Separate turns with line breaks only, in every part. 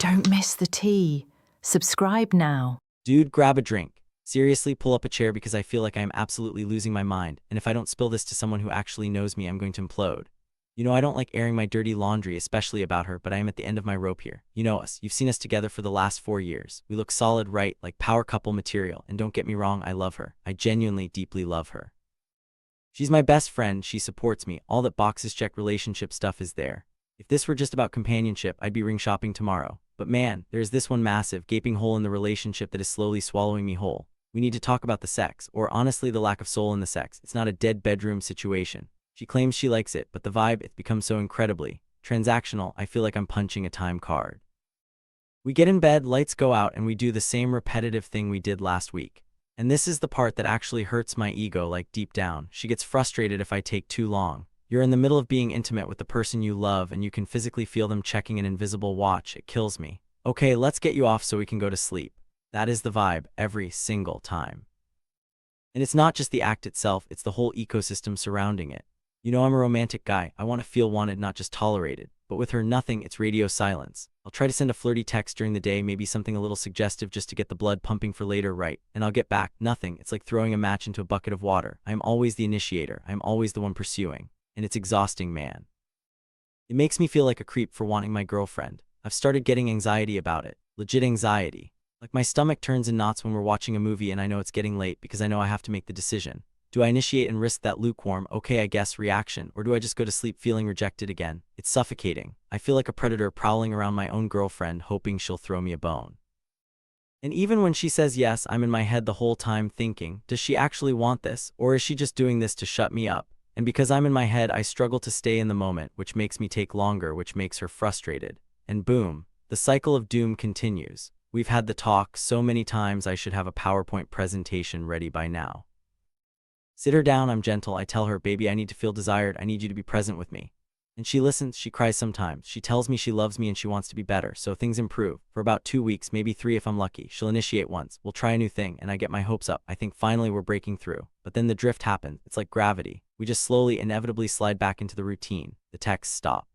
Don't miss the tea. Subscribe now.
Dude, grab a drink. Seriously, pull up a chair because I feel like I am absolutely losing my mind, and if I don't spill this to someone who actually knows me, I'm going to implode. You know, I don't like airing my dirty laundry, especially about her, but I am at the end of my rope here. You know us. You've seen us together for the last 4 years. We look solid, right? Like power couple material, and don't get me wrong, I love her. I genuinely, deeply love her. She's my best friend, she supports me, all that boxes check relationship stuff is there. If this were just about companionship, I'd be ring shopping tomorrow. But man, there's this one massive, gaping hole in the relationship that is slowly swallowing me whole. We need to talk about the sex, or honestly the lack of soul in the sex. It's not a dead bedroom situation. She claims she likes it, but the vibe, it's become so incredibly transactional, I feel like I'm punching a time card. We get in bed, lights go out, and we do the same repetitive thing we did last week. And this is the part that actually hurts my ego, like deep down. She gets frustrated if I take too long. You're in the middle of being intimate with the person you love, and you can physically feel them checking an invisible watch. It kills me. Okay, let's get you off so we can go to sleep. That is the vibe every single time. And it's not just the act itself, it's the whole ecosystem surrounding it. You know I'm a romantic guy. I want to feel wanted, not just tolerated. But with her, nothing, it's radio silence. I'll try to send a flirty text during the day, maybe something a little suggestive just to get the blood pumping for later, right? And I'll get back, nothing. It's like throwing a match into a bucket of water. I'm always the initiator. I'm always the one pursuing. And it's exhausting, man. It makes me feel like a creep for wanting my girlfriend. I've started getting anxiety about it. Legit anxiety. Like my stomach turns in knots when we're watching a movie and I know it's getting late because I know I have to make the decision. Do I initiate and risk that lukewarm, okay I guess, reaction, or do I just go to sleep feeling rejected again? It's suffocating. I feel like a predator prowling around my own girlfriend, hoping she'll throw me a bone. And even when she says yes, I'm in my head the whole time thinking, does she actually want this, or is she just doing this to shut me up? And because I'm in my head, I struggle to stay in the moment, which makes me take longer, which makes her frustrated. And boom, the cycle of doom continues. We've had the talk so many times I should have a PowerPoint presentation ready by now. Sit her down, I'm gentle, I tell her, baby, I need to feel desired, I need you to be present with me. And she listens, she cries sometimes, she tells me she loves me and she wants to be better, so things improve. For about 2 weeks, maybe 3 if I'm lucky, she'll initiate once, we'll try a new thing, and I get my hopes up, I think finally we're breaking through. But then the drift happens, it's like gravity. We just slowly, inevitably slide back into the routine. The texts stop.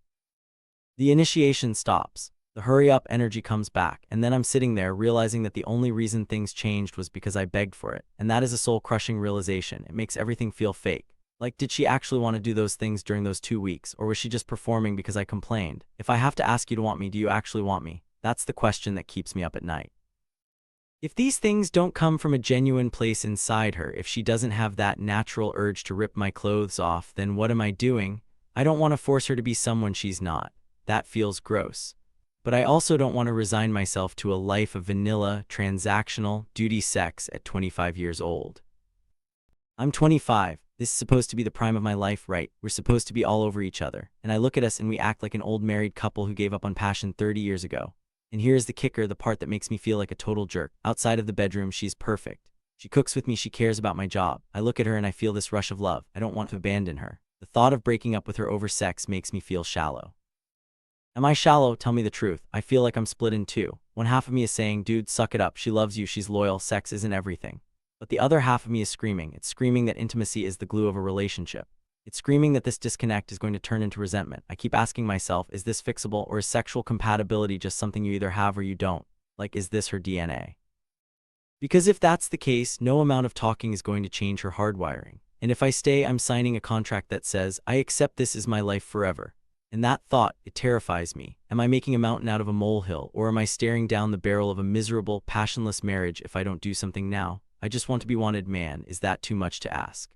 The initiation stops. The hurry-up energy comes back, and then I'm sitting there realizing that the only reason things changed was because I begged for it. And that is a soul-crushing realization. It makes everything feel fake. Like, did she actually want to do those things during those 2 weeks, or was she just performing because I complained? If I have to ask you to want me, do you actually want me? That's the question that keeps me up at night. If these things don't come from a genuine place inside her, if she doesn't have that natural urge to rip my clothes off, then what am I doing? I don't want to force her to be someone she's not. That feels gross. But I also don't want to resign myself to a life of vanilla, transactional, duty sex at 25 years old. I'm 25. This is supposed to be the prime of my life, right? We're supposed to be all over each other. And I look at us and we act like an old married couple who gave up on passion 30 years ago. And here's the kicker, the part that makes me feel like a total jerk. Outside of the bedroom, she's perfect. She cooks with me, she cares about my job. I look at her and I feel this rush of love. I don't want to abandon her. The thought of breaking up with her over sex makes me feel shallow. Am I shallow? Tell me the truth. I feel like I'm split in two. One half of me is saying, dude, suck it up. She loves you. She's loyal. Sex isn't everything. But the other half of me is screaming. It's screaming that intimacy is the glue of a relationship. It's screaming that this disconnect is going to turn into resentment. I keep asking myself, is this fixable, or is sexual compatibility just something you either have or you don't? Like, is this her DNA? Because if that's the case, no amount of talking is going to change her hardwiring. And if I stay, I'm signing a contract that says, I accept this as my life forever. And that thought, it terrifies me. Am I making a mountain out of a molehill, or am I staring down the barrel of a miserable, passionless marriage if I don't do something now? I just want to be wanted, man. Is that too much to ask?